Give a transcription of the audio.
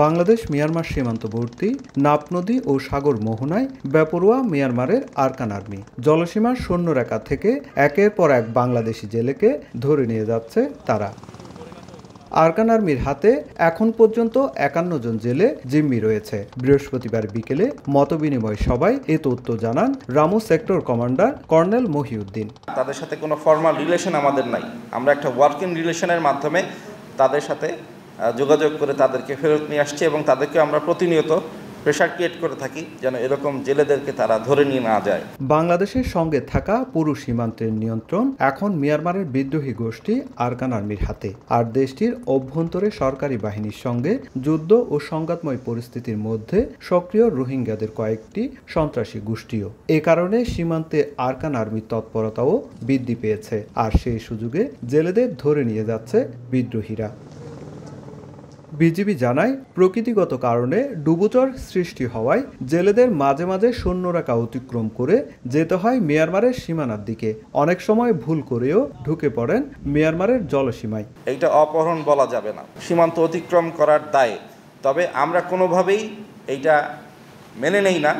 Bangladesh Myanmar সীমান্তবর্তী নাপ নদী ও সাগর মোহনায় বেপরোয়া মিয়ানমারের আরকান আর্মি জলসীমার সৈন্যরেখা থেকে একের পর এক বাংলাদেশি জেলেকে ধরে নিয়ে যাচ্ছে তারা। আরকান আর্মির হাতে এখন পর্যন্ত ৫১ জন জেলে জিম্মি রয়েছে। বৃহস্পতিবার বিকেলে মতবিনিময় সভায় এ তথ্য জানান Ramu sector commander colonel Mohiuddin. তাদের সাথে কোনো ফর্মাল রিলেশন আমাদের নাই, আমরা একটা ওয়ার্কিং রিলেশনের মাধ্যমে তাদের সাথে যোগাযোগ করে তাদেরকে ফেরত নিয়ে আসছি এবং তাদেরকে আমরা প্রতিনিয়ত প্রেশার ক্রিয়েট করে থাকি যেন এরকম জেলেদেরকে তারা ধরে নিয়ে না যায়। বাংলাদেশের সঙ্গে থাকা পুরো সীমান্তের নিয়ন্ত্রণ এখন মিয়ানমারের বিদ্রোহী গোষ্ঠী আরকান আর্মির হাতে। আর দেশটির অভ্যন্তরে সরকারি বাহিনীর সঙ্গে যুদ্ধ ও সংঘাতময় পরিস্থিতির মধ্যে সক্রিয় রোহিঙ্গাদের কয়েকটি সন্ত্রাসী গোষ্ঠীও। এ কারণে সীমান্তে আরকান আর্মির তৎপরতাও বৃদ্ধি পেয়েছে, আর সেই সুযোগে জেলেদের ধরে নিয়ে যাচ্ছে বিদ্রোহীরা। বিজিবি জানায়, প্রকৃতিগত কারণে ডুবোচর সৃষ্টি হওয়ায় জেলেদের মাঝে মাঝে সৈন্যরেখা অতিক্রম করে যেতে হয় মিয়ানমারের সীমানার দিকে। অনেক সময় ভুল করেও ঢুকে পড়েন মিয়ানমারের জলসীমায়। এইটা অপহরণ বলা যাবে না, সীমান্ত অতিক্রম করার দায়ে। তবে আমরা কোনোভাবেই এইটা মেনে নেই না।